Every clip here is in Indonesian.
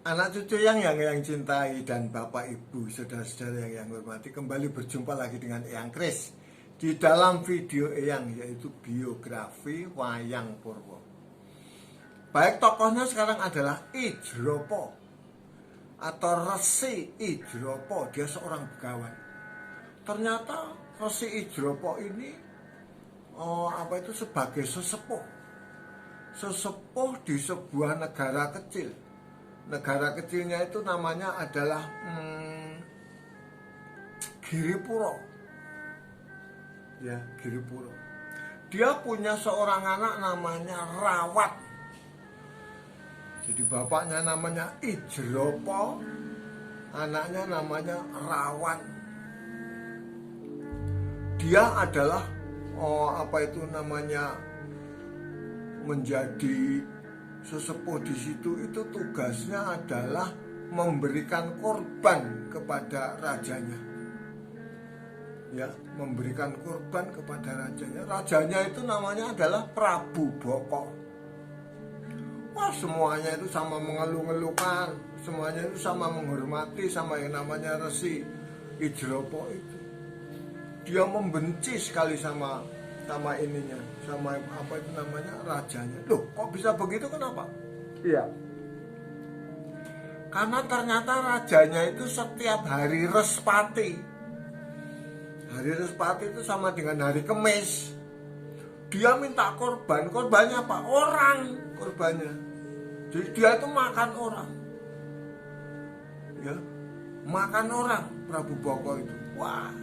Anak cucu yang cintai dan Bapak Ibu, saudara-saudara yang hormati, kembali berjumpa lagi dengan Eyang Kris di dalam video Eyang, yaitu biografi Wayang Purwo. Baik tokohnya sekarang adalah Idropo atau Resi Idropo. Dia seorang begawan. Ternyata Resi Idropo ini sebagai sesepuh di sebuah negara kecil. Negara kecilnya itu namanya adalah Giripuro. Ya, Giripuro. Dia punya seorang anak namanya Rawat. Jadi bapaknya namanya Idropo, anaknya namanya Rawat. Dia adalah menjadi sesepuh di situ. Itu tugasnya adalah memberikan korban kepada rajanya. Ya, memberikan korban kepada rajanya. Rajanya itu namanya adalah Prabu Boko. Wah, semuanya itu sama mengeluh-ngeluhkan, semuanya itu sama menghormati sama yang namanya Resi Idropo itu. Dia membenci sekali sama ininya, sama rajanya. Loh, kok bisa begitu, kenapa? Iya, karena ternyata rajanya itu setiap hari Respati. Hari Respati itu sama dengan hari Kemis. Dia minta korban. Korbannya apa? Orang korbannya. Jadi dia itu makan orang. Ya, makan orang Prabu Boko itu. Wah,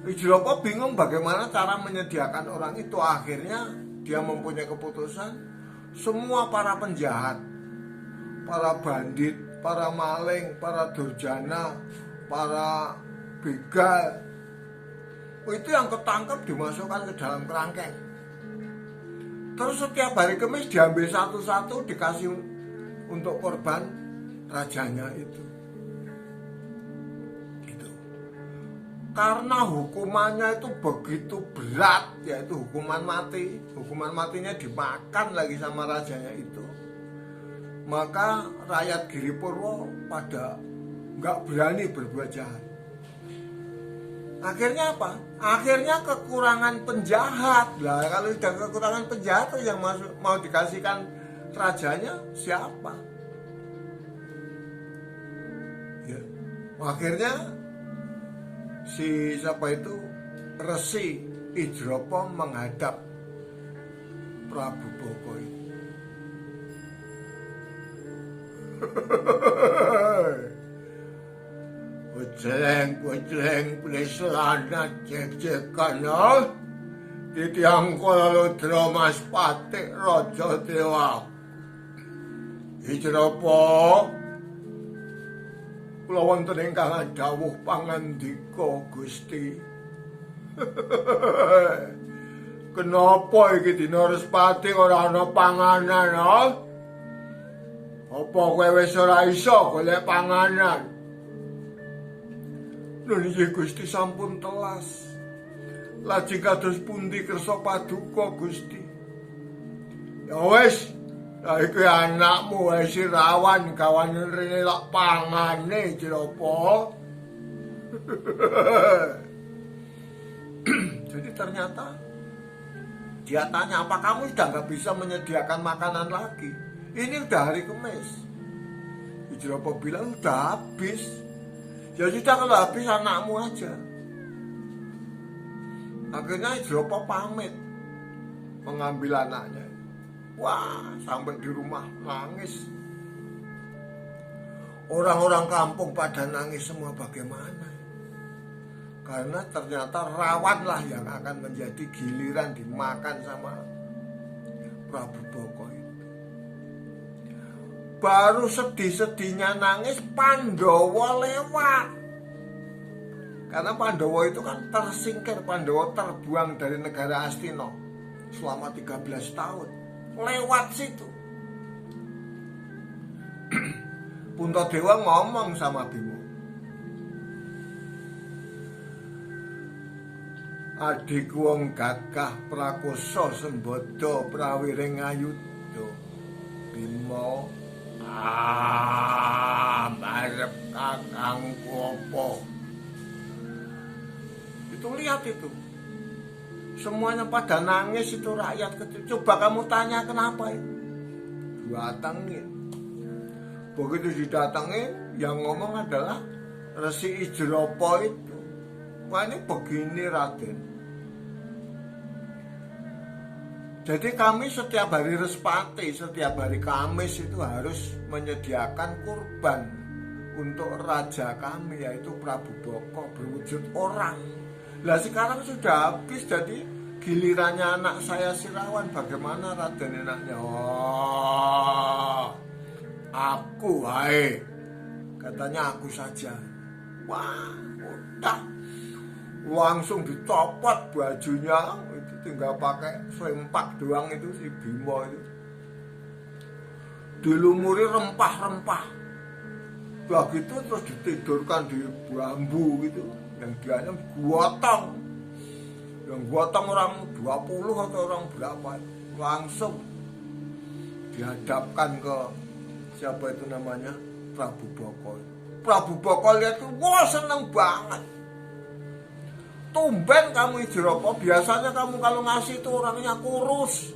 Idropo bingung bagaimana cara menyediakan orang itu. Akhirnya dia mempunyai keputusan, semua para penjahat, para bandit, para maling, para durjana, para begal, itu yang ketangkep dimasukkan ke dalam kerangkeng. Terus setiap hari Kamis diambil satu-satu, dikasih untuk korban rajanya itu. Karena hukumannya itu begitu berat, yaitu hukuman mati. Hukuman matinya dimakan lagi sama rajanya itu. Maka rakyat Giripuro pada nggak berani berbuat jahat. Akhirnya apa? Akhirnya kekurangan penjahat. Lah kalau sudah kekurangan penjahat, yang mau dikasihkan rajanya siapa? Ya. Akhirnya Resi Idropo menghadap Prabu Boko itu. Pucleng please lanat cek-cekan ya. Titiang Kolodro Mas Patik Raja Dewa. Idropo, kula wonten ingkang dawuh pangandika Gusti. Kenapa iki dina Respati ora ana panganan, ha? Apa kowe wis ora iso golek panganan? Lho niki Gusti sampun telas. Lajeng kados pundi kersa paduka Gusti? Ya wis, iki anakmu wis Rawan kawane rene lak pangane Idropo. Jadi ternyata dia tanya, apa kamu sudah nggak bisa menyediakan makanan lagi? Ini udah hari Kamis. Idropo bilang udah habis. Ya sudah, kalau habis anakmu aja. Akhirnya Idropo pamit mengambil anaknya. Wah, sampai di rumah nangis. Orang-orang kampung pada nangis semua. Bagaimana? Karena ternyata Rawan lah yang akan menjadi giliran dimakan sama Prabu Boko itu. Baru sedih-sedihnya nangis, Pandowo lewat. Karena Pandowo itu kan tersingkir, Pandowo terbuang dari negara Astina selama 13 tahun. Lewat situ. Puntadewa ngomong sama Bimo, adikku wong gagah prakoso sembodo prawiring ayuda. Bimo, Barep kakangku apa? Itu lihat itu. Semuanya pada nangis itu rakyat kecil. Coba kamu tanya kenapa itu. Datangin. Begitu didatangin, yang ngomong adalah Resi Ijropo itu. Wah, ini begini Raden. Jadi kami setiap hari Respati, setiap hari Kamis itu harus menyediakan kurban untuk raja kami, yaitu Prabu Boko berwujud orang. Lah sekarang sudah habis, jadi gilirannya anak saya Sirawan. Bagaimana Raden enaknya? Oh, aku hai, katanya aku saja. Wah, udah langsung dicopot bajunya, itu tinggal pakai sempak doang itu si Bimo itu. Dilumuri rempah-rempah. Begitu terus ditidurkan di bambu gitu. Yang dianya gotong. Yang gotong orang 20 atau orang berapa. Langsung dihadapkan ke siapa itu namanya, Prabu Boko. Prabu Boko lihat tuh, wah seneng banget. Tumben kamu Ijropo, biasanya kamu kalau ngasih itu orangnya kurus.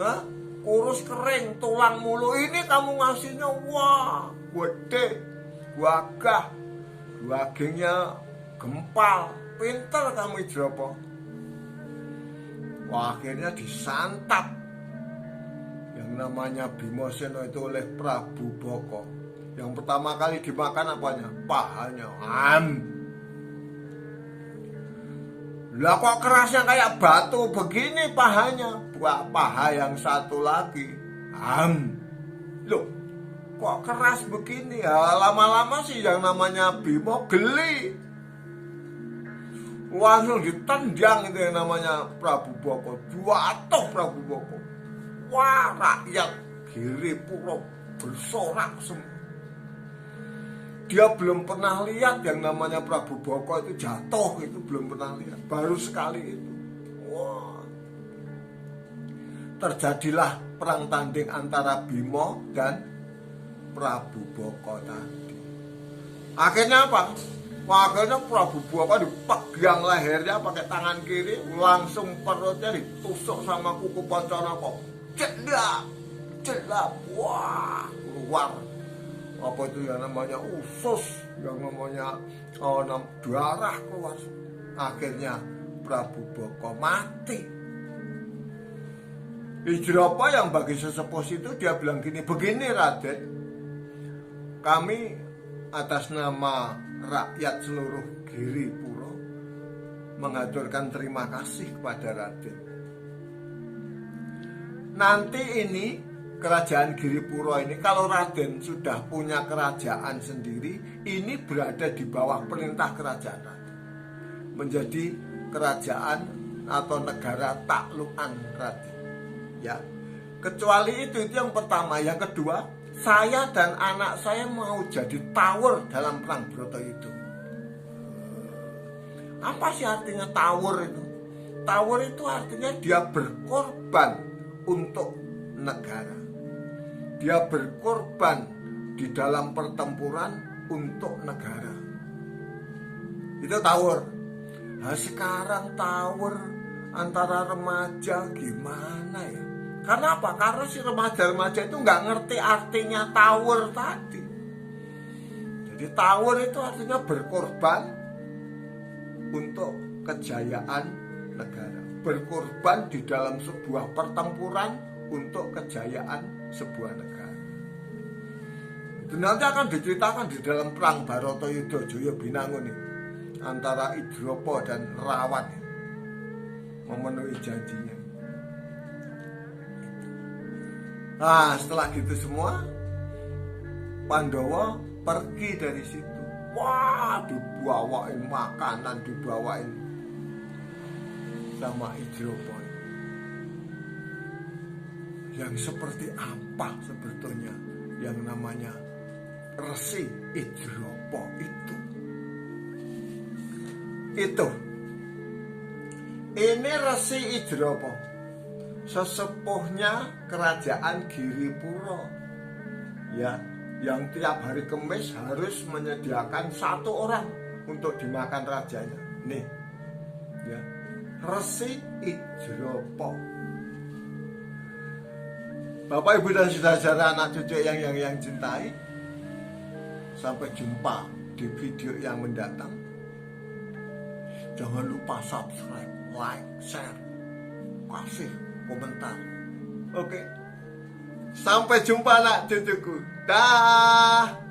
Hah? Kurus kering, tulang mulu. Ini kamu ngasihnya, wah gede, gagah, dagingnya gempal. Pinter kamu Ijropo. Wah, akhirnya disantap yang namanya Bimoseno itu oleh Prabu Boko. Yang pertama kali dimakan apanya? Pahanya. Lah kok kerasnya kayak batu begini pahanya. Paha yang satu lagi. Loh, kok keras begini? Ya lama-lama sih yang namanya Bimo geli. Langsung ditendang itu yang namanya Prabu Boko. Jatuh Prabu Boko. Wah, rakyat Giripuro bersorak semua. Dia belum pernah lihat yang namanya Prabu Boko itu jatuh, itu belum pernah lihat. Baru sekali itu. Wah. Terjadilah perang tanding antara Bimo dan Prabu Boko tadi. Akhirnya apa? Akhirnya Prabu Boko dipegang lehernya pakai tangan kiri, langsung perutnya ditusuk sama kuku Ponconoko. Cedak. Wah, keluar. Apa itu yang namanya usus, yang namanya darah keluar. Akhirnya Prabu Boko mati. Ijropo yang bagi sesepuh itu dia bilang gini, begini Raden, kami atas nama rakyat seluruh Giripuro mengaturkan terima kasih kepada Raden. Nanti ini kerajaan Giripuro ini, kalau Raden sudah punya kerajaan sendiri, ini berada di bawah perintah kerajaan Raden, menjadi kerajaan atau negara taklukan Raden. Ya, kecuali itu yang pertama. Yang kedua, saya dan anak saya mau jadi tower dalam perang Bratayuda. Apa sih artinya tower itu? Tower itu artinya dia berkorban untuk negara. Dia berkorban di dalam pertempuran untuk negara. Itu tower. Nah, sekarang tower antara remaja gimana ya? Karena apa? Karena si remaja-remaja itu nggak ngerti artinya tower tadi. Jadi tower itu artinya berkorban untuk kejayaan negara. Berkorban di dalam sebuah pertempuran untuk kejayaan sebuah negara. Itu nanti akan diceritakan di dalam perang Bharatayuda Jayabinangun ini, antara Ijropo dan Rawan memenuhi janjinya. Nah, setelah gitu semua, Pandawa pergi dari situ. Wah, dibawain makanan, dibawain sama Ijropo. Yang seperti apa sebetulnya yang namanya Resi Ijropo itu? Ini Resi Ijropo, sesepuhnya kerajaan Giripuro, ya, yang tiap hari Kamis harus menyediakan 1 orang untuk dimakan rajanya. Nih, ya, Resi Ijropo. Bapak, Ibu, dan saudara anak cucu yang cintai, sampai jumpa di video yang mendatang. Jangan lupa subscribe, like, share, kasih komentar. Oke. Sampai jumpa anak cucuku. Dah.